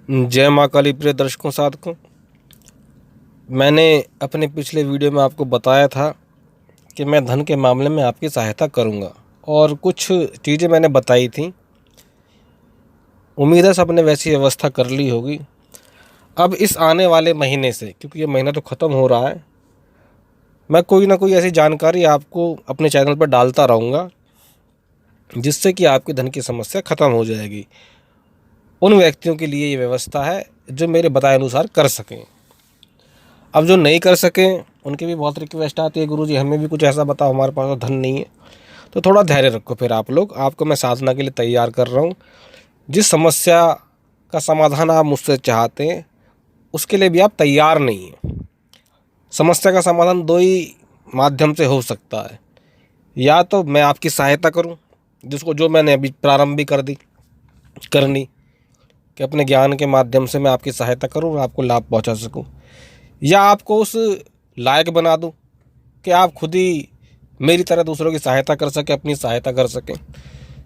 जय माँ काली प्रिय दर्शकों साधकों। मैंने अपने पिछले वीडियो में आपको बताया था कि मैं धन के मामले में आपकी सहायता करूंगा और कुछ चीज़ें मैंने बताई थी। उम्मीद है सबने वैसी व्यवस्था कर ली होगी। अब इस आने वाले महीने से, क्योंकि ये महीना तो ख़त्म हो रहा है, मैं कोई ना कोई ऐसी जानकारी आपको अपने चैनल पर डालता रहूँगा जिससे कि आपकी धन की समस्या ख़त्म हो जाएगी। उन व्यक्तियों के लिए ये व्यवस्था है जो मेरे बताए अनुसार कर सकें। अब जो नहीं कर सकें उनकी भी बहुत रिक्वेस्ट आती है, गुरुजी हमें भी कुछ ऐसा बताओ, हमारे पास तो धन नहीं है। तो थोड़ा धैर्य रखो फिर आप लोग, आपको मैं साधना के लिए तैयार कर रहा हूँ। जिस समस्या का समाधान आप मुझसे चाहते हैं उसके लिए भी आप तैयार नहीं हैं। समस्या का समाधान दो ही माध्यम से हो सकता है, या तो मैं आपकी सहायता करूं, जो मैंने अभी प्रारंभ भी कर दी करनी, कि अपने ज्ञान के माध्यम से मैं आपकी सहायता करूं और आपको लाभ पहुंचा सकूं, या आपको उस लायक बना दूं कि आप खुद ही मेरी तरह दूसरों की सहायता कर सकें, अपनी सहायता कर सकें।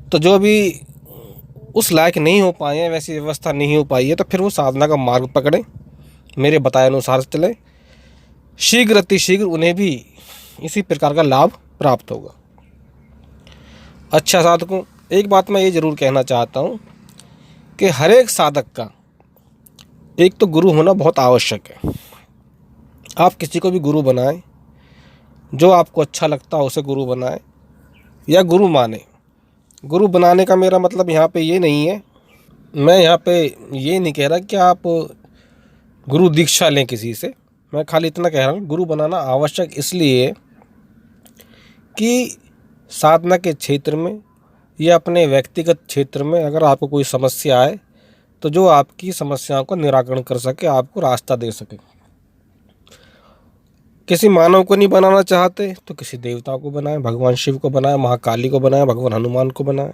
तो जो भी उस लायक नहीं हो पाए हैं, वैसी व्यवस्था नहीं हो पाई है, तो फिर वो साधना का मार्ग पकड़ें, मेरे बताए अनुसार चलें। शीघ्र अतिशीघ्र उन्हें भी इसी प्रकार का लाभ प्राप्त होगा। अच्छा साधकों, एक बात मैं ये ज़रूर कहना चाहता हूँ कि हर एक साधक का एक तो गुरु होना बहुत आवश्यक है। आप किसी को भी गुरु बनाएं, जो आपको अच्छा लगता हो उसे गुरु बनाएं या गुरु माने। गुरु बनाने का मेरा मतलब यहाँ पे ये नहीं है, मैं यहाँ पे ये नहीं कह रहा कि आप गुरु दीक्षा लें किसी से। मैं खाली इतना कह रहा हूँ, गुरु बनाना आवश्यक इसलिए है कि साधना के क्षेत्र में या अपने व्यक्तिगत क्षेत्र में अगर आपको कोई समस्या आए तो जो आपकी समस्याओं को निराकरण कर सके, आपको रास्ता दे सके। किसी मानव को नहीं बनाना चाहते तो किसी देवता को बनाएं, भगवान शिव को बनाएं, महाकाली को बनाएं, भगवान हनुमान को बनाएं,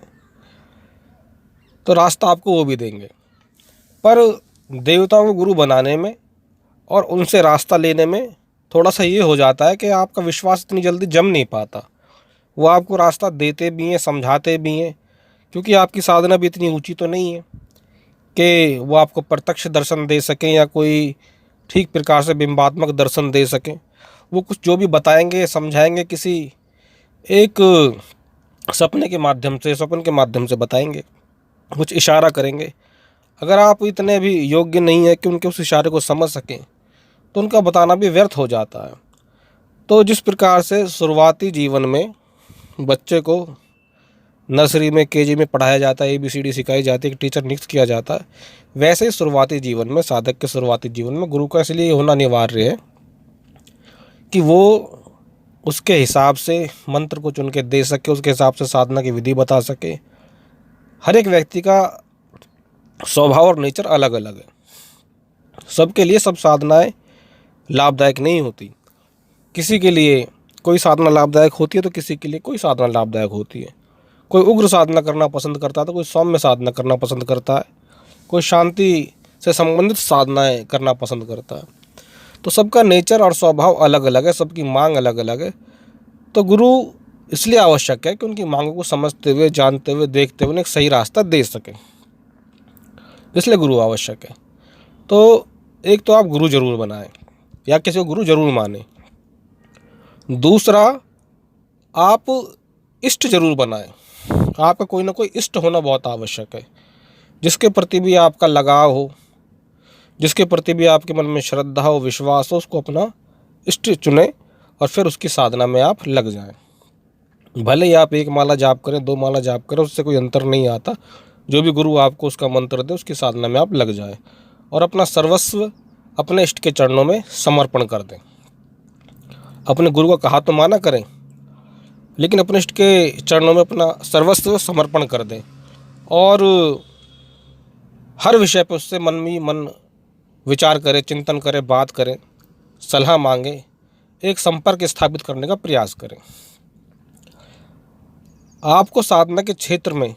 तो रास्ता आपको वो भी देंगे। पर देवताओं को गुरु बनाने में और उनसे रास्ता लेने में थोड़ा सा ये हो जाता है कि आपका विश्वास इतनी जल्दी जम नहीं पाता। वो आपको रास्ता देते भी हैं, समझाते भी हैं, क्योंकि आपकी साधना भी इतनी ऊंची तो नहीं है कि वो आपको प्रत्यक्ष दर्शन दे सकें या कोई ठीक प्रकार से बिंबात्मक दर्शन दे सकें। वो कुछ जो भी बताएंगे, समझाएंगे, किसी एक सपने के माध्यम से, स्वप्न के माध्यम से बताएंगे, कुछ इशारा करेंगे। अगर आप इतने भी योग्य नहीं है कि उनके उस इशारे को समझ सकें तो उनका बताना भी व्यर्थ हो जाता है। तो जिस प्रकार से शुरुआती जीवन में बच्चे को नर्सरी में, केजी में पढ़ाया जाता है, ABCD सिखाई जाती है, एक टीचर नियुक्त किया जाता है, वैसे ही शुरुआती जीवन में, साधक के शुरुआती जीवन में गुरु का इसलिए होना अनिवार्य है कि वो उसके हिसाब से मंत्र को चुन के दे सके, उसके हिसाब से साधना की विधि बता सके। हर एक व्यक्ति का स्वभाव और नेचर अलग अलग है। सबके लिए सब साधनाएं लाभदायक नहीं होती। किसी के लिए कोई साधना लाभदायक होती है तो किसी के लिए कोई साधना लाभदायक होती है। कोई उग्र साधना करना पसंद करता है तो कोई सौम्य साधना करना पसंद करता है। कोई शांति से संबंधित साधनाएं करना पसंद करता है। तो सबका नेचर और स्वभाव अलग अलग है, सबकी मांग अलग अलग है। तो गुरु इसलिए आवश्यक है कि उनकी मांगों को समझते हुए, जानते हुए, देखते हुए उन्हें एक सही रास्ता दे सकें, इसलिए गुरु आवश्यक है। तो एक तो आप गुरु जरूर बनाएं या किसी को गुरु जरूर माने। दूसरा, आप इष्ट जरूर बनाएं। आपका कोई ना कोई इष्ट होना बहुत आवश्यक है, जिसके प्रति भी आपका लगाव हो, जिसके प्रति भी आपके मन में श्रद्धा हो, विश्वास हो, उसको अपना इष्ट चुनें और फिर उसकी साधना में आप लग जाएं। भले ही आप 1 माला जाप करें, 2 माला जाप करें, उससे कोई अंतर नहीं आता। जो भी गुरु आपको उसका मंत्र दे, उसकी साधना में आप लग जाएं और अपना सर्वस्व अपने इष्ट के चरणों में समर्पण कर दें। अपने गुरु का कहा तो माना करें, लेकिन अपने इष्ट के चरणों में अपना सर्वस्व समर्पण कर दें और हर विषय पर उससे मन में मन विचार करें, चिंतन करें, बात करें, सलाह मांगे, एक संपर्क स्थापित करने का प्रयास करें। आपको साधना के क्षेत्र में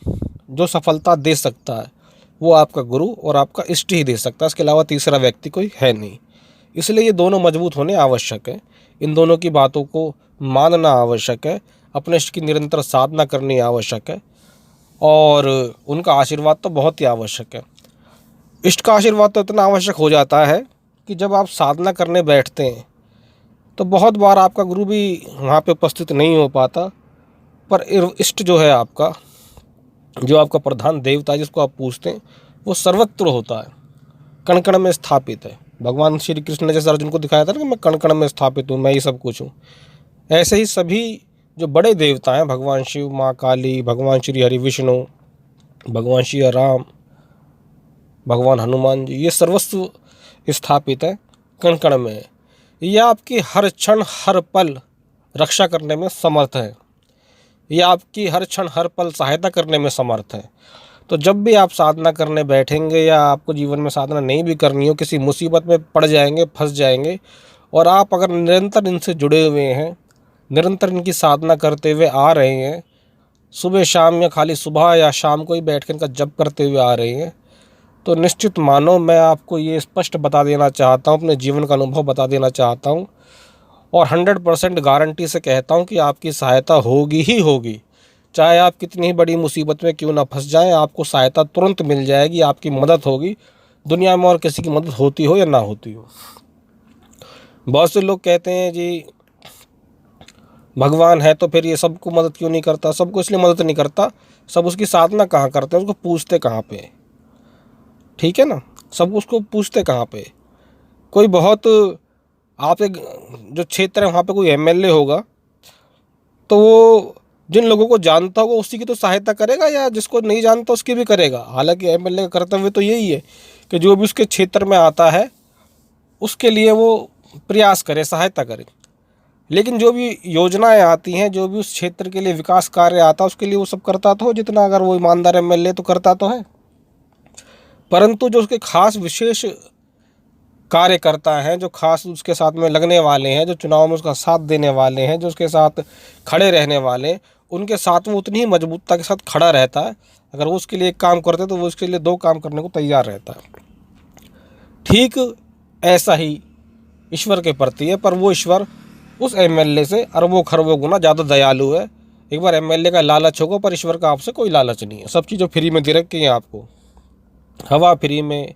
जो सफलता दे सकता है वो आपका गुरु और आपका इष्ट ही दे सकता है, इसके अलावा तीसरा व्यक्ति कोई है नहीं। इसलिए ये दोनों मजबूत होने आवश्यक है। इन दोनों की बातों को मानना आवश्यक है, अपने इष्ट की निरंतर साधना करनी आवश्यक है और उनका आशीर्वाद तो बहुत ही आवश्यक है। इष्ट का आशीर्वाद तो इतना आवश्यक हो जाता है कि जब आप साधना करने बैठते हैं तो बहुत बार आपका गुरु भी वहाँ पे उपस्थित नहीं हो पाता, पर इष्ट जो है आपका, जो आपका प्रधान देवता जिसको आप पूछते हैं, वो सर्वत्र होता है, कण कण में स्थापित है। भगवान श्री कृष्ण ने जैसे अर्जुन को दिखाया था ना कि मैं कण कण में स्थापित हूँ, मैं ही सब कुछ हूँ, ऐसे ही सभी जो बड़े देवता हैं, भगवान शिव, माँ काली, भगवान श्री हरि विष्णु, भगवान श्री राम, भगवान हनुमान जी, ये सर्वस्व स्थापित है, कण कण में है। ये आपकी हर क्षण हर पल रक्षा करने में समर्थ है, ये आपकी हर क्षण हर पल सहायता करने में समर्थ है। तो जब भी आप साधना करने बैठेंगे या आपको जीवन में साधना नहीं भी करनी हो, किसी मुसीबत में पड़ जाएंगे, फंस जाएंगे, और आप अगर निरंतर इनसे जुड़े हुए हैं, निरंतर इनकी साधना करते हुए आ रहे हैं, सुबह शाम या खाली सुबह या शाम को ही बैठ कर इनका जप करते हुए आ रहे हैं, तो निश्चित मानो मैं आपको ये स्पष्ट बता देना चाहता हूँ, अपने जीवन का अनुभव बता देना चाहता हूँ, और 100% गारंटी से कहता हूँ कि आपकी सहायता होगी ही होगी। चाहे आप कितनी ही बड़ी मुसीबत में क्यों ना फंस जाएं, आपको सहायता तुरंत मिल जाएगी, आपकी मदद होगी। दुनिया में और किसी की मदद होती हो या ना होती हो। बहुत से लोग कहते हैं जी भगवान है तो फिर ये सबको मदद क्यों नहीं करता। सबको इसलिए मदद नहीं करता, सब उसकी साधना कहाँ करते हैं, उसको पूछते कहाँ पे, ठीक है ना। सब उसको पूछते कहाँ पे। कोई बहुत आप एक जो क्षेत्र है वहाँ पे कोई एमएलए होगा तो वो जिन लोगों को जानता होगा उसी की तो सहायता करेगा, या जिसको नहीं जानता उसकी भी करेगा। हालांकि एमएलए का कर्तव्य तो यही है कि जो भी उसके क्षेत्र में आता है उसके लिए वो प्रयास करे, सहायता करे। लेकिन जो भी योजनाएं आती हैं, जो भी उस क्षेत्र के लिए विकास कार्य आता है, उसके लिए वो सब करता तो हो, जितना अगर वो ईमानदार एमएलए तो करता तो है। परंतु जो उसके खास विशेष कार्यकर्ता हैं, जो खास उसके साथ में लगने वाले हैं, जो चुनाव में उसका साथ देने वाले हैं, जो उसके साथ खड़े रहने वाले हैं, उनके साथ वो उतनी ही मजबूतता के साथ खड़ा रहता है। अगर वो उसके लिए एक काम करते तो वो उसके लिए 2 काम करने को तैयार रहता है। ठीक ऐसा ही ईश्वर के प्रति है, पर वो ईश्वर उस एमएलए से अरबों खरबों गुना ज़्यादा दयालु है। एक बार एमएलए का लालच होगा, पर ईश्वर का आपसे कोई लालच नहीं है। सब चीज़ें फ्री में दे रखी हैं आपको, हवा फ्री में,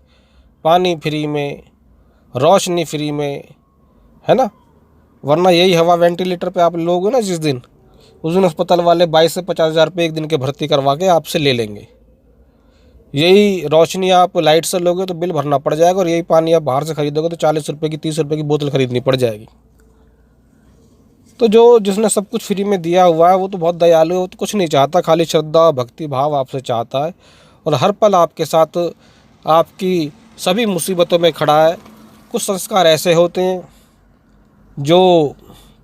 पानी फ्री में, रोशनी फ्री में, है ना। वरना यही हवा वेंटिलेटर पे आप लोगे ना जिस दिन, उस दिन अस्पताल वाले 22 से 50 हज़ार रुपये एक दिन के भर्ती करवा के आपसे ले लेंगे। यही रोशनी आप लाइट से लोगे तो बिल भरना पड़ जाएगा, और यही पानी आप बाहर से खरीदोगे तो 40 रुपये की 30 रुपये की बोतल खरीदनी पड़ जाएगी। तो जो जिसने सब कुछ फ्री में दिया हुआ है वो तो बहुत दयालु है, वो तो कुछ नहीं चाहता, खाली श्रद्धा भक्ति भाव आपसे चाहता है, और हर पल आपके साथ आपकी सभी मुसीबतों में खड़ा है। कुछ संस्कार ऐसे होते हैं जो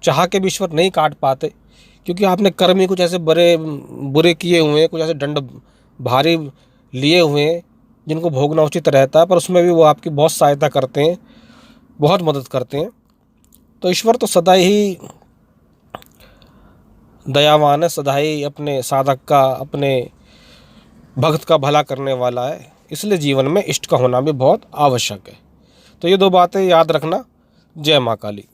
चाह के भी ईश्वर नहीं काट पाते, क्योंकि आपने कर्म ही कुछ ऐसे बुरे किए हुए हैं, कुछ ऐसे दंड भारी लिए हुए हैं जिनको भोगना उचित रहता है, पर उसमें भी वो आपकी बहुत सहायता करते हैं, बहुत मदद करते हैं। तो ईश्वर तो सदा ही दयावान है, सदा ही अपने साधक का, अपने भक्त का भला करने वाला है। इसलिए जीवन में इष्ट का होना भी बहुत आवश्यक है। तो ये 2 बातें याद रखना। जय माँ काली।